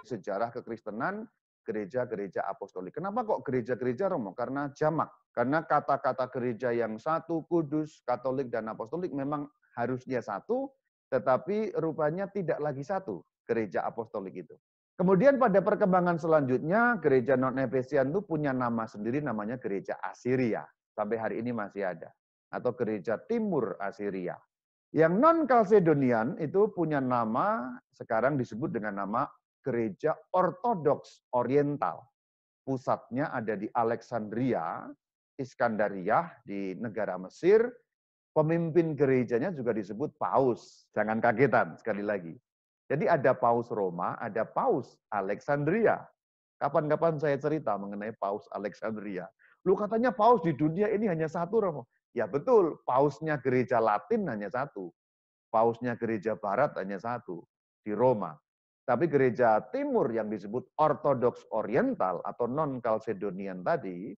sejarah kekristenan, gereja-gereja apostolik. Kenapa kok gereja-gereja, Romo? Karena jamak. Karena kata-kata gereja yang satu, kudus, katolik, dan apostolik memang harusnya satu, tetapi rupanya tidak lagi satu, gereja apostolik itu. Kemudian pada perkembangan selanjutnya, gereja non-Efesian itu punya nama sendiri, namanya gereja Asiria. Sampai hari ini masih ada. Atau gereja Timur Asiria. Yang non-Kalsedonian itu punya nama, sekarang disebut dengan nama Gereja Ortodoks Oriental. Pusatnya ada di Alexandria, Iskandariah di negara Mesir. Pemimpin gerejanya juga disebut Paus. Jangan kagetan sekali lagi. Jadi ada Paus Roma, ada Paus Alexandria. Kapan-kapan saya cerita mengenai Paus Alexandria. Lu katanya Paus di dunia ini hanya satu, Romo. Ya betul, Pausnya gereja Latin hanya satu. Pausnya gereja Barat hanya satu, di Roma. Tapi gereja Timur yang disebut Ortodoks Oriental atau non-Kalsedonian tadi,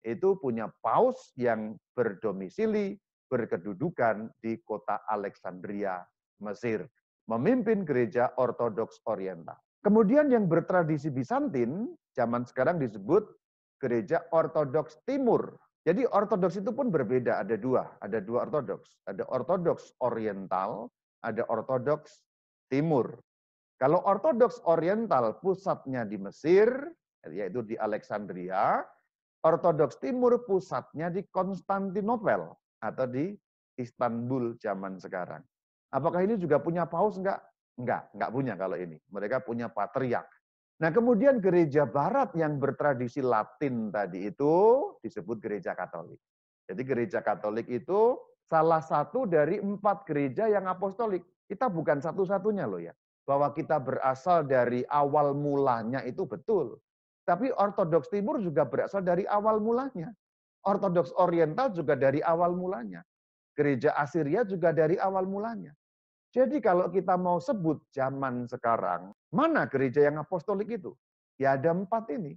itu punya paus yang berdomisili, berkedudukan di kota Alexandria, Mesir. Memimpin gereja Ortodoks Oriental. Kemudian yang bertradisi Bizantin, zaman sekarang disebut gereja Ortodoks Timur. Jadi ortodoks itu pun berbeda, ada dua ortodoks. Ada ortodoks oriental, ada ortodoks timur. Kalau ortodoks oriental pusatnya di Mesir, yaitu di Alexandria, ortodoks timur pusatnya di Konstantinopel atau di Istanbul zaman sekarang. Apakah ini juga punya paus? Enggak punya kalau ini. Mereka punya patriark. Nah, kemudian gereja barat yang bertradisi Latin tadi itu disebut gereja Katolik. Jadi gereja Katolik itu salah satu dari 4 gereja yang apostolik. Kita bukan satu-satunya loh ya. Bahwa kita berasal dari awal mulanya itu betul. Tapi Ortodoks Timur juga berasal dari awal mulanya. Ortodoks Oriental juga dari awal mulanya. Gereja Asiria juga dari awal mulanya. Jadi kalau kita mau sebut zaman sekarang, mana gereja yang apostolik itu? Ya ada 4 ini.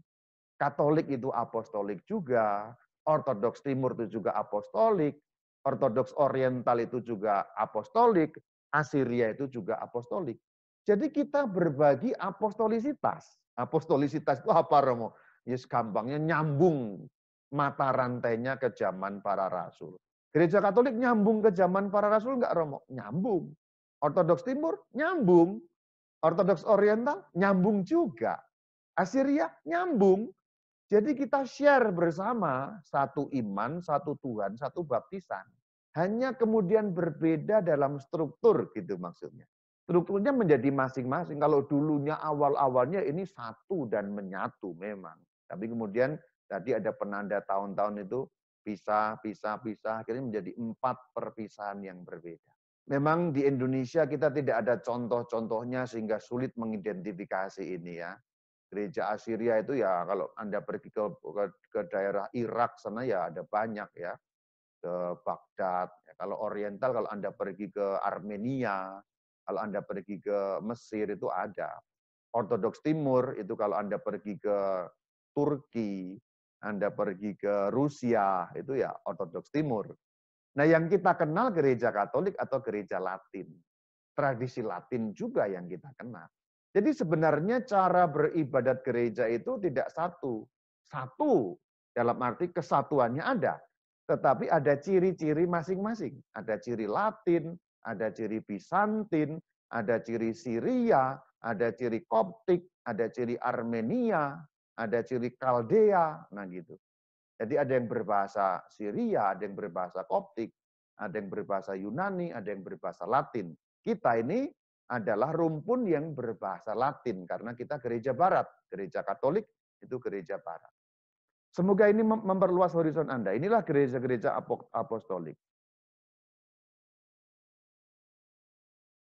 Katolik itu apostolik juga, Ortodoks Timur itu juga apostolik, Ortodoks Oriental itu juga apostolik, Asiria itu juga apostolik. Jadi kita berbagi apostolisitas. Apostolisitas itu apa, Romo? Yes, gampangnya nyambung mata rantainya ke zaman para rasul. Gereja Katolik nyambung ke zaman para rasul enggak, Romo? Nyambung. Ortodoks Timur nyambung, Ortodoks Oriental nyambung juga, Asiria nyambung. Jadi kita share bersama satu iman, satu Tuhan, satu baptisan. Hanya kemudian berbeda dalam struktur gitu maksudnya. Strukturnya menjadi masing-masing. Kalau dulunya awal-awalnya ini satu dan menyatu memang. Tapi kemudian tadi ada penanda tahun-tahun itu pisah, akhirnya menjadi 4 perpisahan yang berbeda. Memang di Indonesia kita tidak ada contoh-contohnya sehingga sulit mengidentifikasi ini ya. Gereja Asiria itu ya kalau Anda pergi ke daerah Irak sana ya ada banyak ya. Ke Baghdad. Ya, kalau Oriental kalau Anda pergi ke Armenia, kalau Anda pergi ke Mesir itu ada. Ortodoks Timur itu kalau Anda pergi ke Turki, Anda pergi ke Rusia, itu ya Ortodoks Timur. Nah, yang kita kenal gereja Katolik atau gereja Latin. Tradisi Latin juga yang kita kenal. Jadi sebenarnya cara beribadat gereja itu tidak satu. Satu dalam arti kesatuannya ada. Tetapi ada ciri-ciri masing-masing. Ada ciri Latin, ada ciri Bizantin, ada ciri Syria, ada ciri Koptik, ada ciri Armenia, ada ciri Kaldea. Nah gitu. Jadi ada yang berbahasa Syria, ada yang berbahasa Koptik, ada yang berbahasa Yunani, ada yang berbahasa Latin. Kita ini adalah rumpun yang berbahasa Latin karena kita gereja barat, gereja Katolik itu gereja barat. Semoga ini memperluas horizon Anda. Inilah gereja-gereja apostolik.